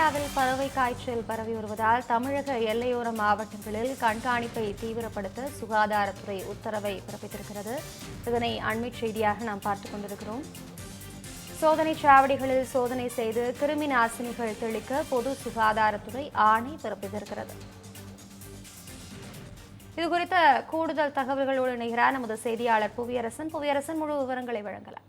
கேரளாவில் பறவை காய்ச்சல் பரவி வருவதால் தமிழக எல்லையோர மாவட்டங்களில் கண்காணிப்பை தீவிரப்படுத்த சுகாதாரத்துறை உத்தரவை பிறப்பித்திருக்கிறது. இதனை அண்மை செய்தியாக நாம் பார்த்துக் கொண்டிருக்கிறோம். சோதனை சாவடிகளில் சோதனை செய்து கிருமி நாசினிகள் தெளிக்க பொது சுகாதாரத்துறை ஆணை பிறப்பித்திருக்கிறது. இதுகுறித்த கூடுதல் தகவல்களோடு இணைகிறார் நமது செய்தியாளர் புவியரசன். முழு விவரங்களை வழங்கலாம்.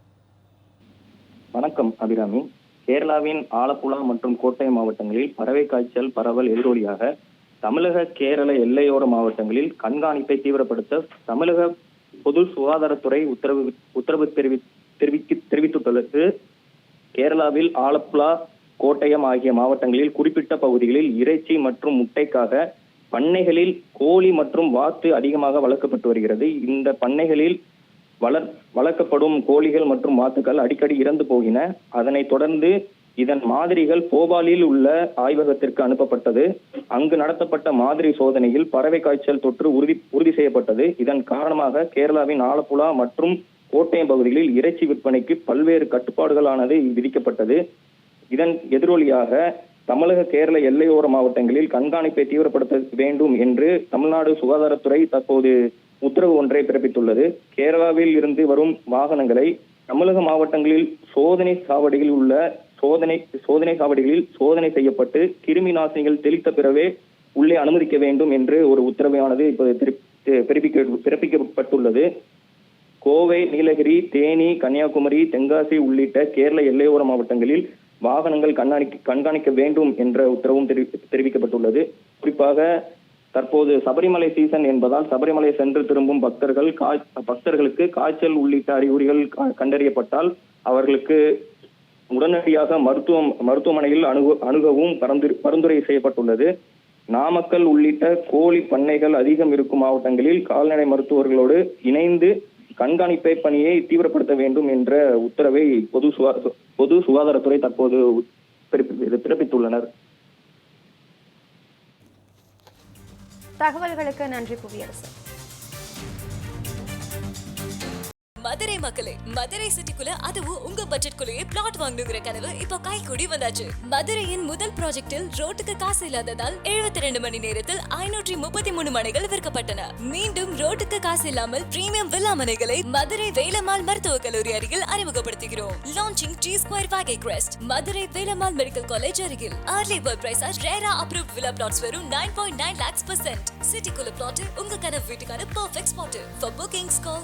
வணக்கம் அபிராமி. கேரளாவின் ஆலப்புழா மற்றும் கோட்டை மாவட்டங்களில் பறவை காய்ச்சல் பரவல் எதிரொலியாக தமிழக கேரள எல்லையோர மாவட்டங்களில் கண்காணிப்பை தீவிரப்படுத்த தமிழக பொது சுகாதாரத்துறை உத்தரவு தெரிவித்துள்ளது. கேரளாவில் ஆலப்புழா, கோட்டயம் ஆகிய மாவட்டங்களில் குறிப்பிட்ட பகுதிகளில் இறைச்சி மற்றும் முட்டைக்காக பண்ணைகளில் கோழி மற்றும் வாத்து அதிகமாக வளர்க்கப்பட்டு வருகிறது. இந்த பண்ணைகளில் வளர்க்கப்படும் கோழிகள் மற்றும் வாத்துக்கள் அடிக்கடி இறந்து போகின. அதனைத் தொடர்ந்து இதன் மாதிரிகள் போபாலில் உள்ள ஆய்வகத்திற்கு அனுப்பப்பட்டது. அங்கு நடத்தப்பட்ட மாதிரி சோதனையில் பறவை காய்ச்சல் தொற்று உறுதி செய்யப்பட்டது. இதன் காரணமாக கேரளாவின் ஆலப்புழா மற்றும் கோட்டயம் பகுதிகளில் இறைச்சி விற்பனைக்கு பல்வேறு கட்டுப்பாடுகளானது விதிக்கப்பட்டது. இதன் எதிரொலியாக தமிழக கேரள எல்லையோர மாவட்டங்களில் கண்காணிப்பை தீவிரப்படுத்த வேண்டும் என்று தமிழ்நாடு சுகாதாரத்துறை தற்போது உத்தரவு ஒன்றை பிறப்பித்துள்ளது. கேரளாவில் இருந்து வரும் வாகனங்களை தமிழக மாவட்டங்களில் சோதனை சாவடிகளில் சோதனை செய்யப்பட்டு கிருமி நாசினிகள் தெளித்த பிறவே உள்ளே அனுமதிக்க வேண்டும் என்று ஒரு உத்தரவானது இப்போது பிறப்பிக்கப்பட்டுள்ளது. கோவை, நீலகிரி, தேனி, கன்னியாகுமரி, தென்காசி உள்ளிட்ட கேரள எல்லையோர மாவட்டங்களில் வாகனங்கள் கண்காணிக்க வேண்டும் என்ற உத்தரவும் தெரிவிக்கப்பட்டுள்ளது. குறிப்பாக தற்போது சபரிமலை சீசன் என்பதால் சபரிமலை சென்று திரும்பும் பக்தர்களுக்கு காய்ச்சல் உள்ளிட்ட அறிகுறிகள் கண்டறியப்பட்டால் அவர்களுக்கு உடனடியாக மருத்துவமனையில் அணுகவும் பரிந்துரை செய்யப்பட்டுள்ளது. நாமக்கல் உள்ளிட்ட கோழி பண்ணைகள் அதிகம் இருக்கும் மாவட்டங்களில் கால்நடை மருத்துவர்களோடு இணைந்து கண்காணிப்பை பணியை தீவிரப்படுத்த வேண்டும் என்ற உத்தரவை பொது சுகாதாரத்துறை தற்போது பிறப்பித்துள்ளனர். தகவல்களுக்கு நன்றி புவியரசன். மதுரை மக்களே, மதுரை சிட்டிக்குள்ள அதுவும் உங்க பட்ஜெட்குள்ளேயே பிளாட் வாங்கணுங்கிற கனவு இப்போ கைகூடி வந்தாச்சு. மதுரையின் முதல் ப்ராஜெக்டில் ரோட்டுக்கு காசு இல்லாததால் 72 மணி நேரத்தில் 533 மனைகள் விற்கப்பட்டன. மீண்டும் ரோட்டுக்கு காசு இல்லாமல் பிரீமியம் வில்லா மனைகளை மதுரை வேலம்மாள் மருத்துவக் கல்லூரி அருகில் அறிமுகப்படுத்துகிறோம். Launching G Square Vagay Crest, Madurai Velammal medical college அருகில். Early bird prices RERA approved villa plots வெறும் 9.9 lakhs %. சிட்டிக்குள்ள பிளாட் உங்க கனவு வீட்டுக்கான perfect spot. For bookings call